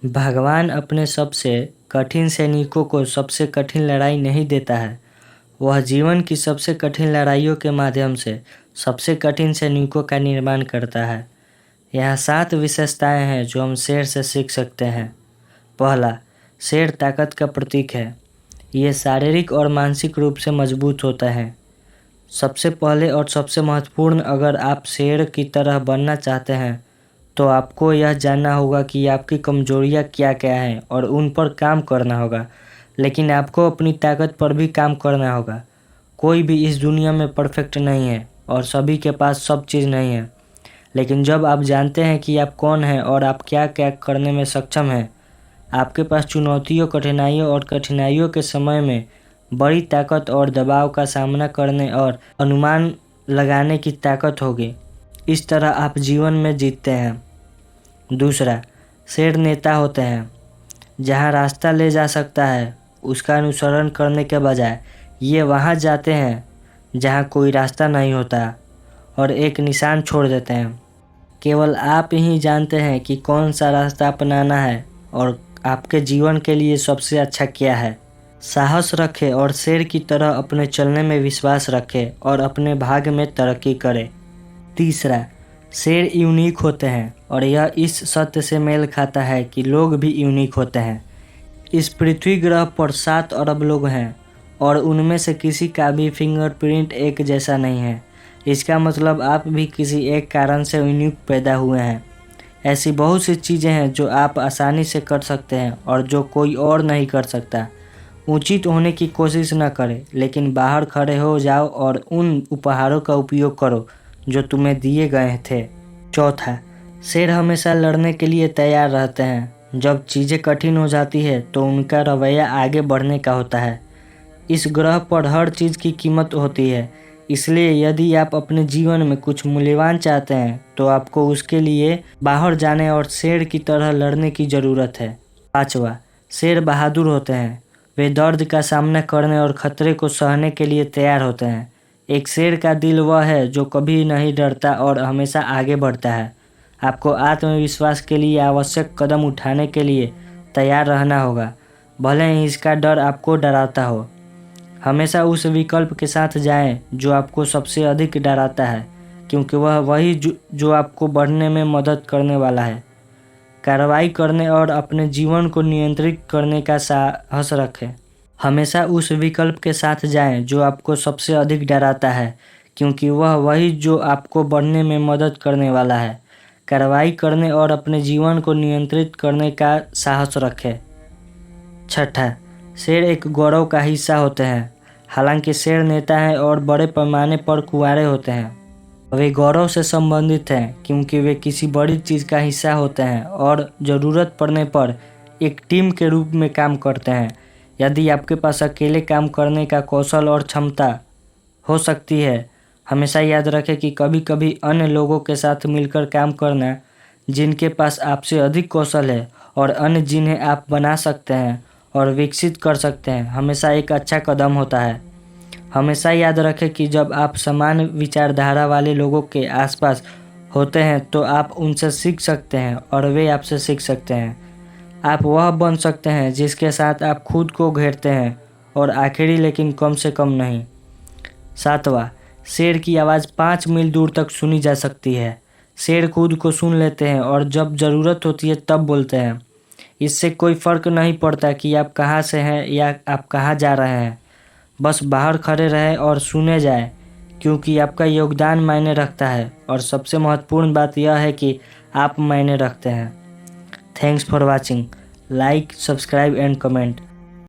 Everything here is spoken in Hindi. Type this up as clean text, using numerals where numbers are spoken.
भगवान अपने सबसे कठिन सैनिकों को सबसे कठिन लड़ाई नहीं देता है। वह जीवन की सबसे कठिन लड़ाइयों के माध्यम से सबसे कठिन सैनिकों का निर्माण करता है। यहाँ 7 विशेषताएं हैं जो हम शेर से सीख सकते हैं। पहला, शेर ताकत का प्रतीक है। ये शारीरिक और मानसिक रूप से मजबूत होता है। सबसे पहले और सबसे महत्वपूर्ण, अगर आप शेर की तरह बनना चाहते हैं तो आपको यह जानना होगा कि आपकी कमजोरियां क्या क्या हैं और उन पर काम करना होगा। लेकिन आपको अपनी ताकत पर भी काम करना होगा। कोई भी इस दुनिया में परफेक्ट नहीं है और सभी के पास सब चीज़ नहीं है। लेकिन जब आप जानते हैं कि आप कौन हैं और आप क्या क्या करने में सक्षम हैं, आपके पास चुनौतियों, कठिनाइयों और कठिनाइयों के समय में बड़ी ताकत और दबाव का सामना करने और अनुमान लगाने की ताकत होगी। इस तरह आप जीवन में जीतते हैं। दूसरा, शेर नेता होते हैं। जहां रास्ता ले जा सकता है उसका अनुसरण करने के बजाय ये वहां जाते हैं जहां कोई रास्ता नहीं होता और एक निशान छोड़ देते हैं। केवल आप ही जानते हैं कि कौन सा रास्ता अपनाना है और आपके जीवन के लिए सबसे अच्छा क्या है। साहस रखें और शेर की तरह अपने चलने में विश्वास रखें और अपने भाग्य में तरक्की करें। तीसरा, शेर यूनिक होते हैं और यह इस सत्य से मेल खाता है कि लोग भी यूनिक होते हैं। इस पृथ्वी ग्रह पर 7 अरब लोग हैं और उनमें से किसी का भी फिंगरप्रिंट एक जैसा नहीं है। इसका मतलब आप भी किसी एक कारण से यूनिक पैदा हुए हैं। ऐसी बहुत सी चीज़ें हैं जो आप आसानी से कर सकते हैं और जो कोई और नहीं कर सकता। उचित होने की कोशिश न करें, लेकिन बाहर खड़े हो जाओ और उन उपहारों का उपयोग करो जो तुम्हें दिए गए थे। चौथा, शेर हमेशा लड़ने के लिए तैयार रहते हैं। जब चीज़ें कठिन हो जाती है तो उनका रवैया आगे बढ़ने का होता है। इस ग्रह पर हर चीज़ की कीमत होती है, इसलिए यदि आप अपने जीवन में कुछ मूल्यवान चाहते हैं तो आपको उसके लिए बाहर जाने और शेर की तरह लड़ने की ज़रूरत है। पाँचवा, शेर बहादुर होते हैं। वे दर्द का सामना करने और खतरे को सहने के लिए तैयार होते हैं। एक शेर का दिल वह है जो कभी नहीं डरता और हमेशा आगे बढ़ता है। आपको आत्मविश्वास के लिए आवश्यक कदम उठाने के लिए तैयार रहना होगा, भले ही इसका डर आपको डराता हो। हमेशा उस विकल्प के साथ जाएं जो आपको सबसे अधिक डराता है, क्योंकि वह वही जो आपको बढ़ने में मदद करने वाला है। कार्रवाई करने और अपने जीवन को नियंत्रित करने का साहस रखें। हमेशा उस विकल्प के साथ जाएं जो आपको सबसे अधिक डराता है, क्योंकि वह वही जो आपको बढ़ने में मदद करने वाला है। कार्रवाई करने और अपने जीवन को नियंत्रित करने का साहस रखें। छठा, शेर एक गौरव का हिस्सा होते हैं। हालांकि शेर नेता हैं और बड़े पैमाने पर कुंवारे होते हैं, वे गौरव से संबंधित हैं क्योंकि वे किसी बड़ी चीज़ का हिस्सा होते हैं और ज़रूरत पड़ने पर एक टीम के रूप में काम करते हैं। यदि आपके पास अकेले काम करने का कौशल और क्षमता हो सकती है, हमेशा याद रखें कि कभी-कभी अन्य लोगों के साथ मिलकर काम करना, जिनके पास आपसे अधिक कौशल है और अन्य जिन्हें आप बना सकते हैं और विकसित कर सकते हैं, हमेशा एक अच्छा कदम होता है। हमेशा याद रखें कि जब आप समान विचारधारा वाले लोगों के आसपास होते हैं तो आप उनसे सीख सकते हैं और वे आपसे सीख सकते हैं। आप वह बन सकते हैं जिसके साथ आप खुद को घेरते हैं। और आखिरी लेकिन कम से कम नहीं, 7वां, शेर की आवाज़ 5 मील दूर तक सुनी जा सकती है। शेर खुद को सुन लेते हैं और जब ज़रूरत होती है तब बोलते हैं। इससे कोई फ़र्क नहीं पड़ता कि आप कहाँ से हैं या आप कहाँ जा रहे हैं। बस बाहर खड़े रहें और सुने जाएं, क्योंकि आपका योगदान मायने रखता है और सबसे महत्वपूर्ण बात यह है कि आप मायने रखते हैं। Thanks for watching. Like, subscribe and comment.